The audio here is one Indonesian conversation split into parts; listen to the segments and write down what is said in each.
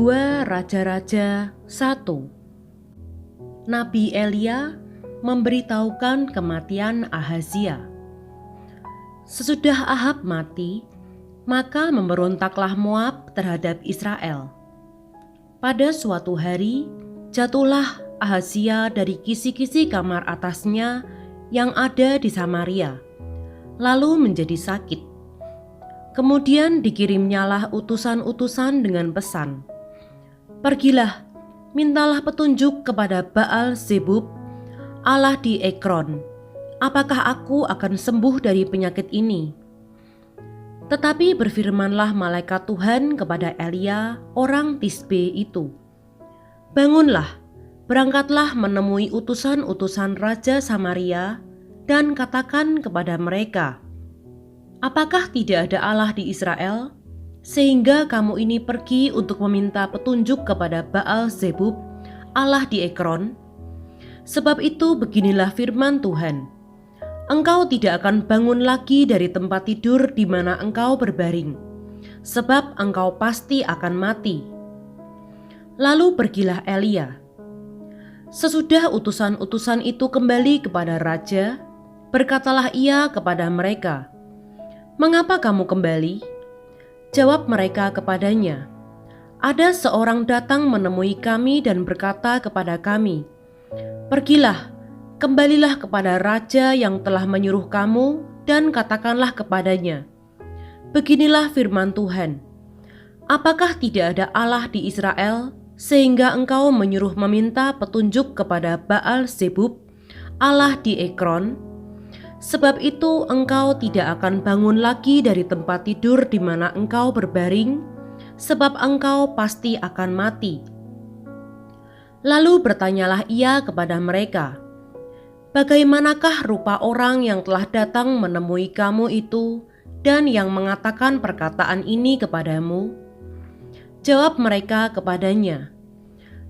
2 Raja-Raja 1. Nabi Elia memberitahukan kematian Ahazia. Sesudah Ahab mati, maka memberontaklah Moab terhadap Israel. Pada suatu hari, jatuhlah Ahazia dari kisi-kisi kamar atasnya yang ada di Samaria, lalu menjadi sakit. Kemudian dikirimnyalah utusan-utusan dengan pesan, "Pergilah, mintalah petunjuk kepada Baal Zebub, Allah di Ekron. Apakah aku akan sembuh dari penyakit ini?" Tetapi berfirmanlah malaikat Tuhan kepada Elia, orang Tisbe itu, "Bangunlah, berangkatlah menemui utusan-utusan Raja Samaria dan katakan kepada mereka, apakah tidak ada Allah di Israel, sehingga kamu ini pergi untuk meminta petunjuk kepada Baal Zebub, Allah di Ekron? Sebab itu beginilah firman Tuhan, engkau tidak akan bangun lagi dari tempat tidur di mana engkau berbaring, sebab engkau pasti akan mati." Lalu pergilah Elia. Sesudah utusan-utusan itu kembali kepada raja, berkatalah ia kepada mereka, "Mengapa kamu kembali?" Jawab mereka kepadanya, "Ada seorang datang menemui kami dan berkata kepada kami, 'Pergilah, kembalilah kepada raja yang telah menyuruh kamu dan katakanlah kepadanya, beginilah firman Tuhan, apakah tidak ada Allah di Israel sehingga engkau menyuruh meminta petunjuk kepada Baal Zebub, Allah di Ekron? Sebab itu engkau tidak akan bangun lagi dari tempat tidur di mana engkau berbaring, sebab engkau pasti akan mati.' Lalu bertanyalah ia kepada mereka, 'Bagaimanakah rupa orang yang telah datang menemui kamu itu dan yang mengatakan perkataan ini kepadamu?' Jawab mereka kepadanya,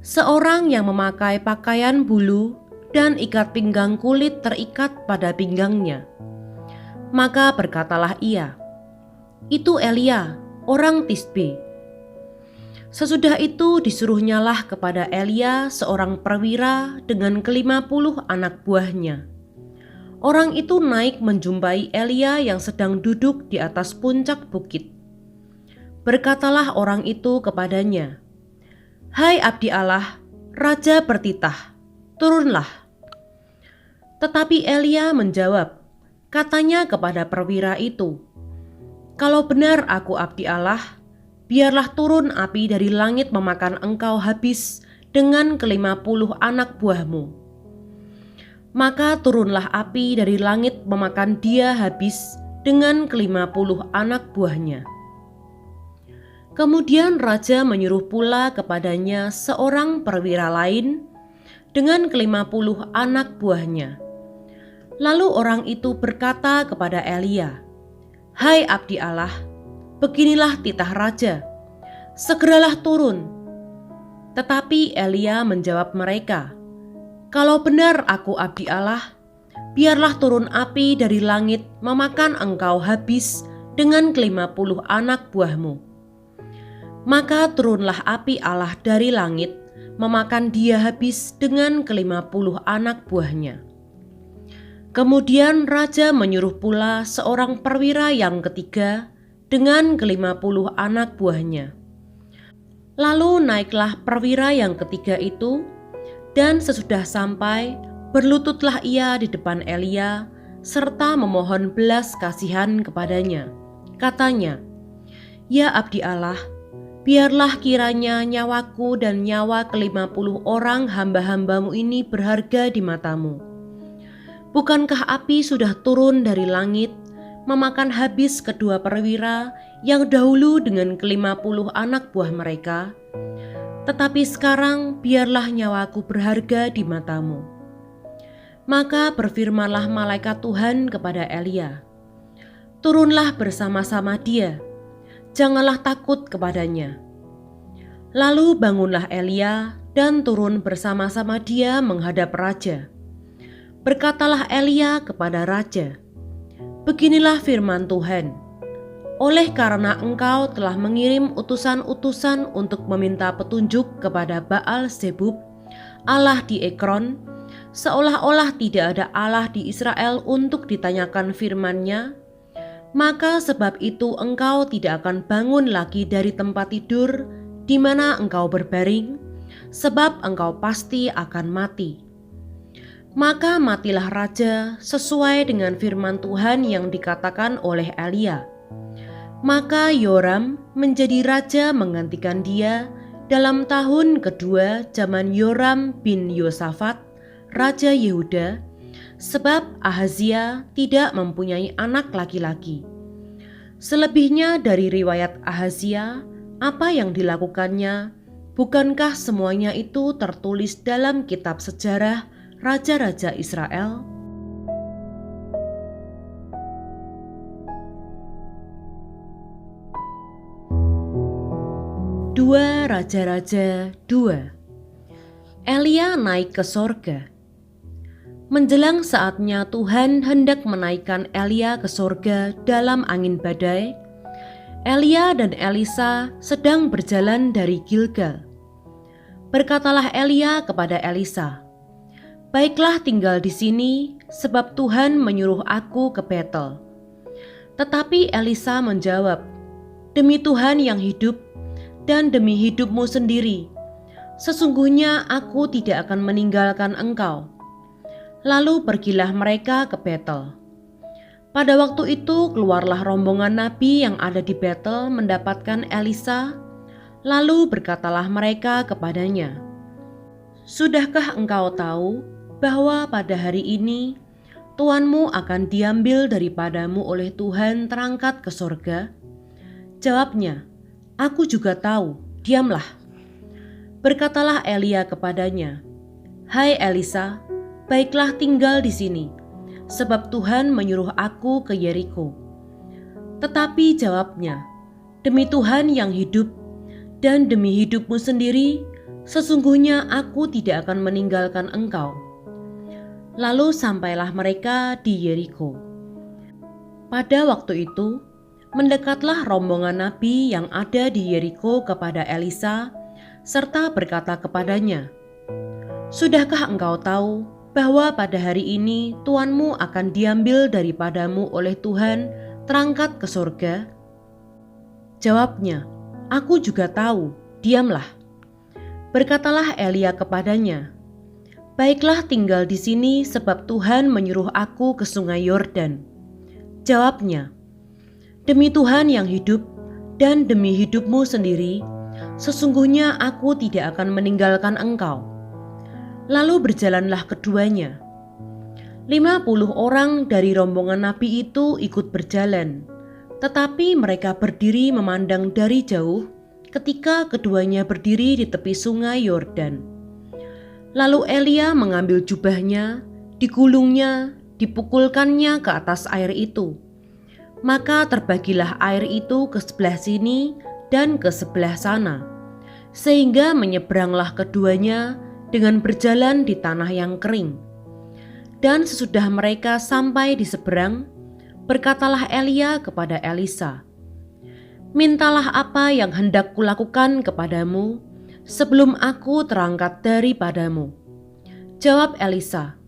'Seorang yang memakai pakaian bulu dan ikat pinggang kulit terikat pada pinggangnya.' Maka berkatalah ia, 'Itu Elia, orang Tisbe.' Sesudah itu disuruhnyalah kepada Elia seorang perwira dengan ke-50 anak buahnya. Orang itu naik menjumpai Elia yang sedang duduk di atas puncak bukit. Berkatalah orang itu kepadanya, 'Hai abdi Allah, raja bertitah, turunlah.' Tetapi Elia menjawab, katanya kepada perwira itu, 'Kalau benar aku abdi Allah, biarlah turun api dari langit memakan engkau habis dengan ke-50 anak buahmu.' Maka turunlah api dari langit memakan dia habis dengan ke-50 anak buahnya. Kemudian raja menyuruh pula kepadanya seorang perwira lain dengan ke-50 anak buahnya. Lalu orang itu berkata kepada Elia, 'Hai abdi Allah, beginilah titah raja, segeralah turun.' Tetapi Elia menjawab mereka, 'Kalau benar aku abdi Allah, biarlah turun api dari langit memakan engkau habis dengan ke-50 anak buahmu.' Maka turunlah api Allah dari langit memakan dia habis dengan ke-50 anak buahnya. Kemudian raja menyuruh pula seorang perwira yang ketiga dengan ke-50 anak buahnya. Lalu naiklah perwira yang ketiga itu, dan sesudah sampai, berlututlah ia di depan Elia serta memohon belas kasihan kepadanya. Katanya, 'Ya abdi Allah, biarlah kiranya nyawaku dan nyawa ke-50 orang hamba-hambamu ini berharga di matamu. Bukankah api sudah turun dari langit, memakan habis kedua perwira yang dahulu dengan ke-50 anak buah mereka? Tetapi sekarang biarlah nyawaku berharga di matamu.' Maka berfirmanlah malaikat Tuhan kepada Elia, 'Turunlah bersama-sama dia, janganlah takut kepadanya.' Lalu bangunlah Elia dan turun bersama-sama dia menghadap raja. Berkatalah Elia kepada raja, "Beginilah firman Tuhan, oleh karena engkau telah mengirim utusan-utusan untuk meminta petunjuk kepada Baal Zebub, Allah di Ekron, seolah-olah tidak ada Allah di Israel untuk ditanyakan firman-Nya, maka sebab itu engkau tidak akan bangun lagi dari tempat tidur di mana engkau berbaring, sebab engkau pasti akan mati. Maka matilah raja sesuai dengan firman Tuhan yang dikatakan oleh Elia. Maka Yoram menjadi raja menggantikan dia dalam tahun kedua zaman Yoram bin Yosafat, raja Yehuda, sebab Ahazia tidak mempunyai anak laki-laki. Selebihnya dari riwayat Ahazia, apa yang dilakukannya, bukankah semuanya itu tertulis dalam kitab sejarah Raja-Raja Israel? Dua Raja-Raja 2. Elia naik ke sorga. Menjelang saatnya Tuhan hendak menaikkan Elia ke sorga dalam angin badai, Elia dan Elisa sedang berjalan dari Gilgal. Berkatalah Elia kepada Elisa, "Baiklah tinggal di sini, sebab Tuhan menyuruh aku ke Betel." Tetapi Elisa menjawab, "Demi Tuhan yang hidup, dan demi hidupmu sendiri, sesungguhnya aku tidak akan meninggalkan engkau." Lalu pergilah mereka ke Betel. Pada waktu itu keluarlah rombongan nabi yang ada di Betel mendapatkan Elisa, lalu berkatalah mereka kepadanya, "Sudahkah engkau tahu bahwa pada hari ini tuanmu akan diambil daripadamu oleh Tuhan terangkat ke sorga?" Jawabnya, "Aku juga tahu, diamlah." Berkatalah Elia kepadanya, "Hai Elisa, baiklah tinggal di sini, sebab Tuhan menyuruh aku ke Yeriko." Tetapi jawabnya, "Demi Tuhan yang hidup, dan demi hidupmu sendiri, sesungguhnya aku tidak akan meninggalkan engkau." Lalu sampailah mereka di Yeriko. Pada waktu itu, mendekatlah rombongan nabi yang ada di Yeriko kepada Elisa, serta berkata kepadanya, "Sudahkah engkau tahu bahwa pada hari ini tuanmu akan diambil daripadamu oleh Tuhan terangkat ke sorga?" Jawabnya, "Aku juga tahu, diamlah." Berkatalah Elia kepadanya, "Baiklah tinggal di sini, sebab Tuhan menyuruh aku ke sungai Yordan." Jawabnya, "Demi Tuhan yang hidup, dan demi hidupmu sendiri, sesungguhnya aku tidak akan meninggalkan engkau." Lalu berjalanlah keduanya. 50 orang dari rombongan nabi itu ikut berjalan, tetapi mereka berdiri memandang dari jauh ketika keduanya berdiri di tepi sungai Yordan. Lalu Elia mengambil jubahnya, digulungnya, dipukulkannya ke atas air itu. Maka terbagilah air itu ke sebelah sini dan ke sebelah sana, sehingga menyeberanglah keduanya dengan berjalan di tanah yang kering. Dan sesudah mereka sampai di seberang, berkatalah Elia kepada Elisa, "Mintalah apa yang hendak kulakukan kepadamu sebelum aku terangkat daripadamu." Jawab Elisa,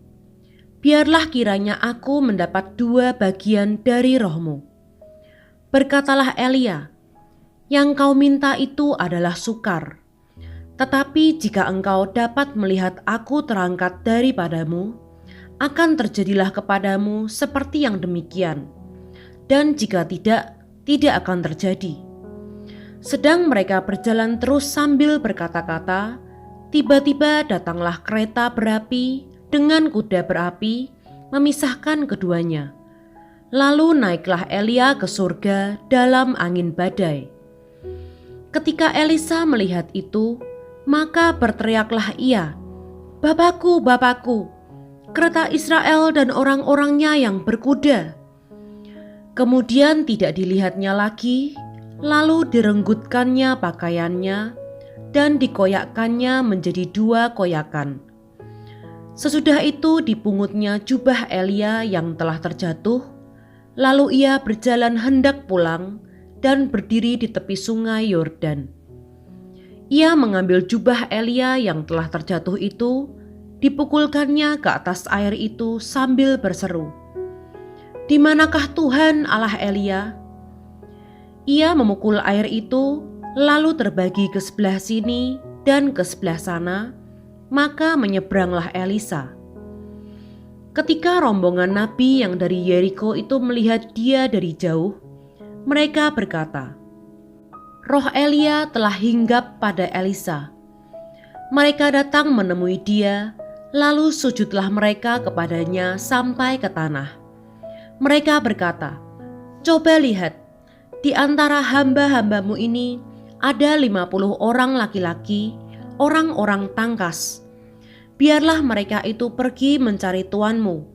"Biarlah kiranya aku mendapat 2 bagian dari rohmu." Berkatalah Elia, "Yang kau minta itu adalah sukar. Tetapi jika engkau dapat melihat aku terangkat daripadamu, akan terjadilah kepadamu seperti yang demikian. Dan jika tidak, tidak akan terjadi." Sedang mereka berjalan terus sambil berkata-kata, tiba-tiba datanglah kereta berapi dengan kuda berapi memisahkan keduanya. Lalu naiklah Elia ke surga dalam angin badai. Ketika Elisa melihat itu, maka berteriaklah ia, "Bapakku, Bapakku, kereta Israel dan orang-orangnya yang berkuda." Kemudian tidak dilihatnya lagi, lalu direnggutkannya pakaiannya dan dikoyakkannya menjadi 2 koyakan. Sesudah itu dipungutnya jubah Elia yang telah terjatuh, lalu ia berjalan hendak pulang dan berdiri di tepi sungai Yordan. Ia mengambil jubah Elia yang telah terjatuh itu, dipukulkannya ke atas air itu sambil berseru, "Di manakah Tuhan Allah Elia?" Ia memukul air itu, lalu terbagi ke sebelah sini dan ke sebelah sana, maka menyeberanglah Elisa. Ketika rombongan nabi yang dari Yeriko itu melihat dia dari jauh, mereka berkata, "Roh Elia telah hinggap pada Elisa." Mereka datang menemui dia, lalu sujudlah mereka kepadanya sampai ke tanah. Mereka berkata, "Coba lihat, di antara hamba-hambamu ini ada 50 orang laki-laki, orang-orang tangkas. Biarlah mereka itu pergi mencari tuanmu.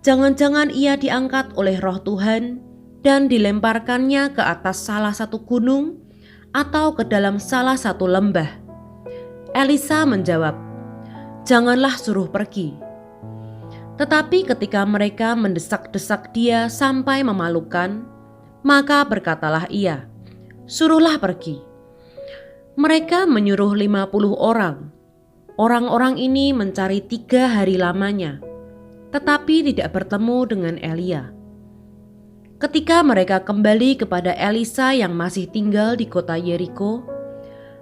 Jangan-jangan ia diangkat oleh roh Tuhan dan dilemparkannya ke atas salah satu gunung atau ke dalam salah satu lembah." Elisa menjawab, "Janganlah suruh pergi." Tetapi ketika mereka mendesak-desak dia sampai memalukan, maka berkatalah ia, "Suruhlah pergi." Mereka menyuruh 50 orang. Orang-orang ini mencari 3 hari lamanya, tetapi tidak bertemu dengan Elia. Ketika mereka kembali kepada Elisa yang masih tinggal di kota Yeriko,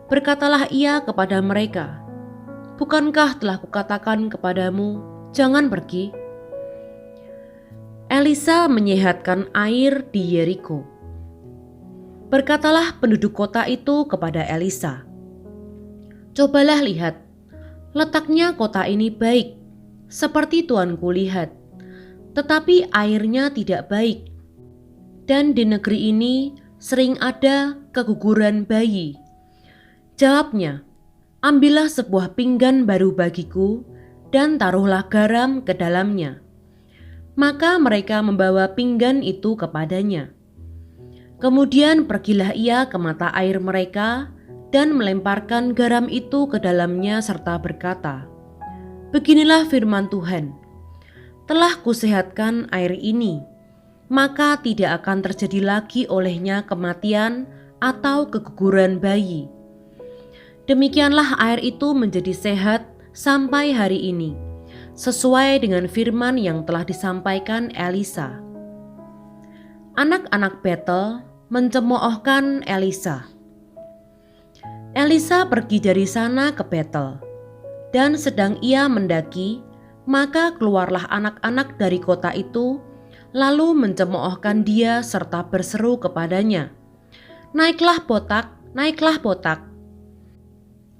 berkatalah ia kepada mereka, "Bukankah telah kukatakan kepadamu, jangan pergi?" Elisa menyehatkan air di Yeriko. Berkatalah penduduk kota itu kepada Elisa, "Cobalah lihat, letaknya kota ini baik, seperti tuanku lihat, tetapi airnya tidak baik. Dan di negeri ini sering ada keguguran bayi." Jawabnya, "Ambillah sebuah pinggan baru bagiku dan taruhlah garam ke dalamnya." Maka mereka membawa pinggan itu kepadanya. Kemudian pergilah ia ke mata air mereka dan melemparkan garam itu ke dalamnya serta berkata, "Beginilah firman Tuhan, telah kusehatkan air ini, maka tidak akan terjadi lagi olehnya kematian atau keguguran bayi." Demikianlah air itu menjadi sehat sampai hari ini, sesuai dengan firman yang telah disampaikan Elisa. Anak-anak Betel mencemoohkan Elisa. Elisa pergi dari sana ke Betel, dan sedang ia mendaki, maka keluarlah anak-anak dari kota itu, lalu mencemoohkan dia serta berseru kepadanya, "Naiklah botak, naiklah botak."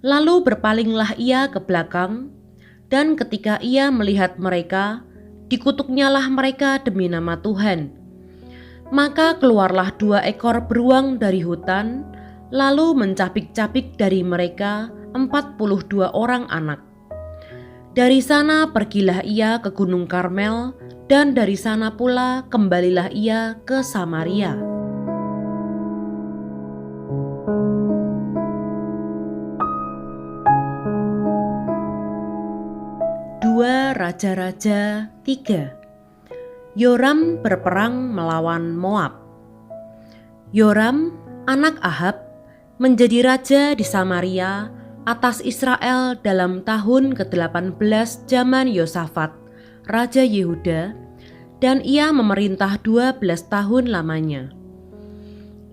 Lalu berpalinglah ia ke belakang, dan ketika ia melihat mereka, dikutuknyalah mereka demi nama Tuhan. Maka keluarlah 2 ekor beruang dari hutan, lalu mencapik-capik dari mereka 42 orang anak. Dari sana pergilah ia ke Gunung Karmel, dan dari sana pula kembalilah ia ke Samaria. Dua Raja-Raja 3. Yoram berperang melawan Moab. Yoram, anak Ahab, menjadi raja di Samaria atas Israel dalam tahun ke-18 zaman Yosafat, Raja Yehuda, dan ia memerintah 12 tahun lamanya.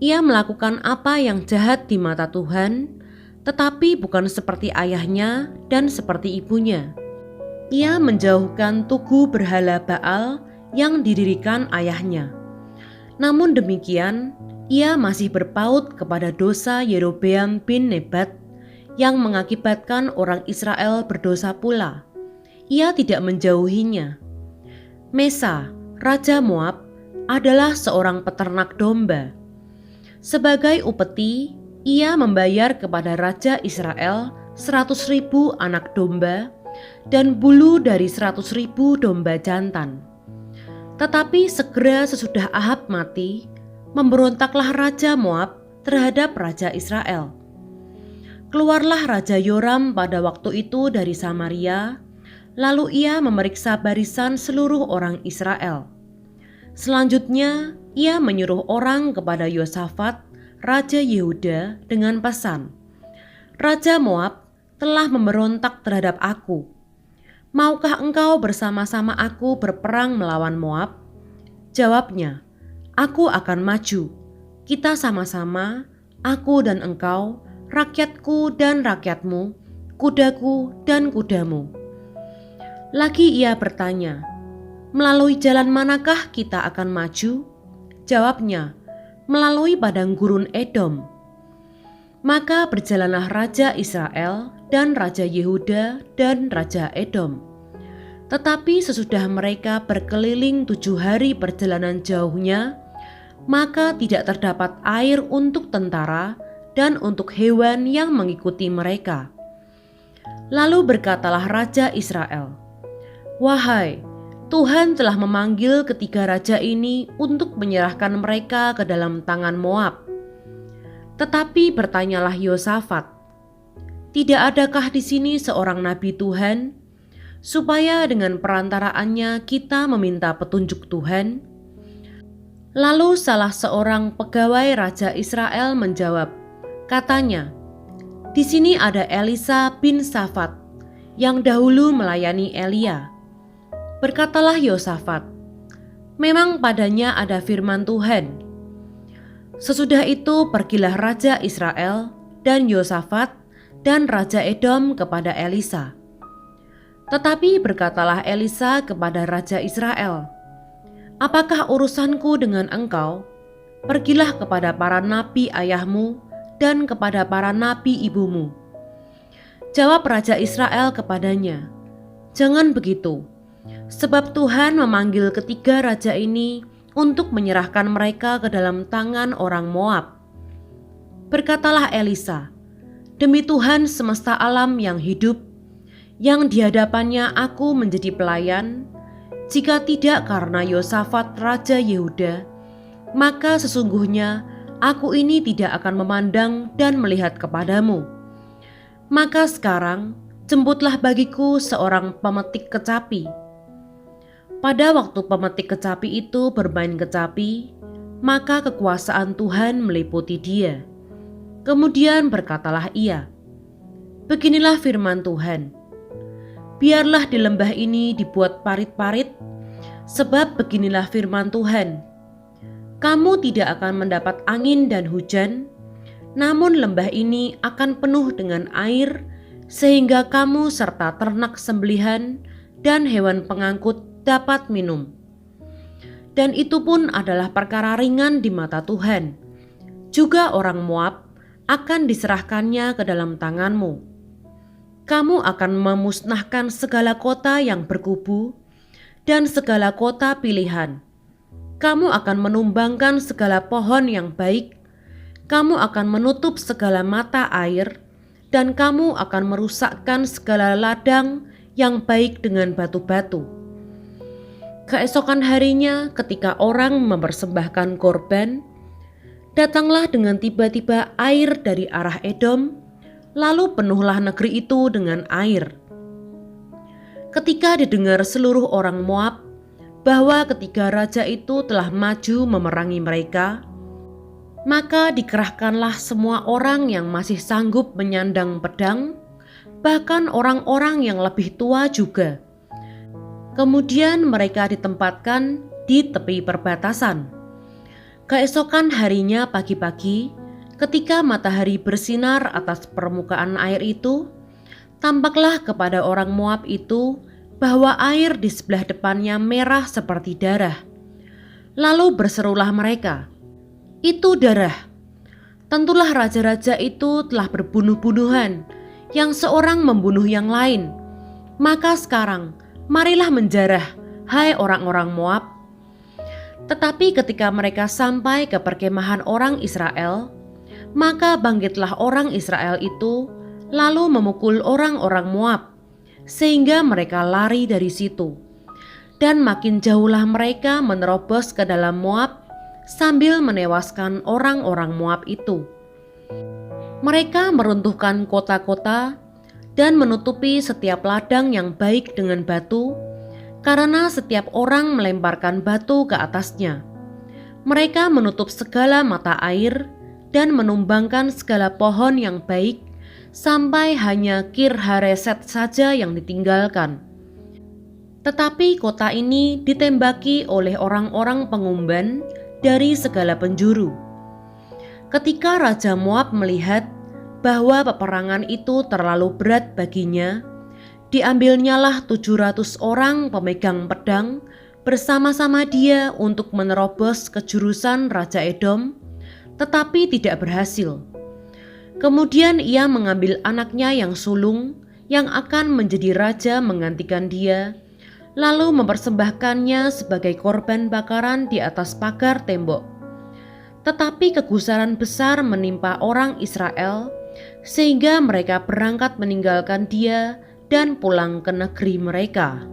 Ia melakukan apa yang jahat di mata Tuhan, tetapi bukan seperti ayahnya dan seperti ibunya. Ia menjauhkan tugu berhala Baal yang didirikan ayahnya. Namun demikian, ia masih berpaut kepada dosa Yerobeam bin Nebat yang mengakibatkan orang Israel berdosa pula. Ia tidak menjauhinya. Mesa, Raja Moab, adalah seorang peternak domba. Sebagai upeti, ia membayar kepada Raja Israel 100.000 anak domba dan bulu dari 100.000 domba jantan. Tetapi segera sesudah Ahab mati, memberontaklah Raja Moab terhadap Raja Israel. Keluarlah Raja Yoram pada waktu itu dari Samaria, lalu ia memeriksa barisan seluruh orang Israel. Selanjutnya, ia menyuruh orang kepada Yosafat, Raja Yehuda, dengan pesan, "Raja Moab telah memberontak terhadap aku. Maukah engkau bersama-sama aku berperang melawan Moab?" Jawabnya, "Aku akan maju. Kita sama-sama, aku dan engkau, rakyatku dan rakyatmu, kudaku dan kudamu." Lagi ia bertanya, "Melalui jalan manakah kita akan maju?" Jawabnya, "Melalui padang gurun Edom." Maka berjalanlah Raja Israel dan Raja Yehuda dan Raja Edom. Tetapi sesudah mereka berkeliling 7 hari perjalanan jauhnya, maka tidak terdapat air untuk tentara dan untuk hewan yang mengikuti mereka. Lalu berkatalah Raja Israel, "Wahai, Tuhan telah memanggil ketiga raja ini untuk menyerahkan mereka ke dalam tangan Moab." Tetapi bertanyalah Yosafat, "Tidak adakah di sini seorang nabi Tuhan, supaya dengan perantaraannya kita meminta petunjuk Tuhan?" Lalu salah seorang pegawai Raja Israel menjawab, katanya, "Di sini ada Elisa bin Safat yang dahulu melayani Elia." Berkatalah Yosafat, "Memang padanya ada firman Tuhan." Sesudah itu pergilah Raja Israel dan Yosafat dan Raja Edom kepada Elisa. Tetapi berkatalah Elisa kepada Raja Israel, "Apakah urusanku dengan engkau? Pergilah kepada para nabi ayahmu dan kepada para nabi ibumu." Jawab Raja Israel kepadanya, "Jangan begitu, sebab Tuhan memanggil ketiga raja ini untuk menyerahkan mereka ke dalam tangan orang Moab." Berkatalah Elisa, "Demi Tuhan semesta alam yang hidup, yang di hadapannya aku menjadi pelayan, jika tidak karena Yosafat Raja Yehuda, maka sesungguhnya aku ini tidak akan memandang dan melihat kepadamu. Maka sekarang jemputlah bagiku seorang pemetik kecapi." Pada waktu pemetik kecapi itu bermain kecapi, maka kekuasaan Tuhan meliputi dia. Kemudian berkatalah ia, "Beginilah firman Tuhan, biarlah di lembah ini dibuat parit-parit, sebab beginilah firman Tuhan, kamu tidak akan mendapat angin dan hujan, namun lembah ini akan penuh dengan air, sehingga kamu serta ternak sembelihan dan hewan pengangkut dapat minum. Dan itu pun adalah perkara ringan di mata Tuhan. Juga orang Moab akan diserahkannya ke dalam tanganmu. Kamu akan memusnahkan segala kota yang berkubu dan segala kota pilihan. Kamu akan menumbangkan segala pohon yang baik. Kamu akan menutup segala mata air, dan kamu akan merusakkan segala ladang yang baik dengan batu-batu. Keesokan harinya ketika orang mempersembahkan korban, datanglah dengan tiba-tiba air dari arah Edom, lalu penuhlah negeri itu dengan air. Ketika didengar seluruh orang Moab bahwa ketiga raja itu telah maju memerangi mereka, maka dikerahkanlah semua orang yang masih sanggup menyandang pedang, bahkan orang-orang yang lebih tua juga. Kemudian mereka ditempatkan di tepi perbatasan. Keesokan harinya pagi-pagi, ketika matahari bersinar atas permukaan air itu, tampaklah kepada orang Moab itu bahwa air di sebelah depannya merah seperti darah. Lalu berserulah mereka, "Itu darah! Tentulah raja-raja itu telah berbunuh-bunuhan, yang seorang membunuh yang lain. Maka sekarang marilah menjarah, hai orang-orang Moab." Tetapi ketika mereka sampai ke perkemahan orang Israel, maka bangkitlah orang Israel itu lalu memukul orang-orang Moab, sehingga mereka lari dari situ. Dan makin jauhlah mereka menerobos ke dalam Moab sambil menewaskan orang-orang Moab itu. Mereka meruntuhkan kota-kota dan menutupi setiap ladang yang baik dengan batu, karena setiap orang melemparkan batu ke atasnya. Mereka menutup segala mata air dan menumbangkan segala pohon yang baik, sampai hanya Kir Hareset saja yang ditinggalkan. Tetapi kota ini ditembaki oleh orang-orang pengumban dari segala penjuru. Ketika Raja Moab melihat bahwa peperangan itu terlalu berat baginya, diambilnyalah 700 orang pemegang pedang bersama-sama dia untuk menerobos ke jurusan Raja Edom, tetapi tidak berhasil. Kemudian ia mengambil anaknya yang sulung, yang akan menjadi raja menggantikan dia, lalu mempersembahkannya sebagai korban bakaran di atas pagar tembok. Tetapi kegusaran besar menimpa orang Israel, sehingga mereka berangkat meninggalkan dia dan pulang ke negeri mereka.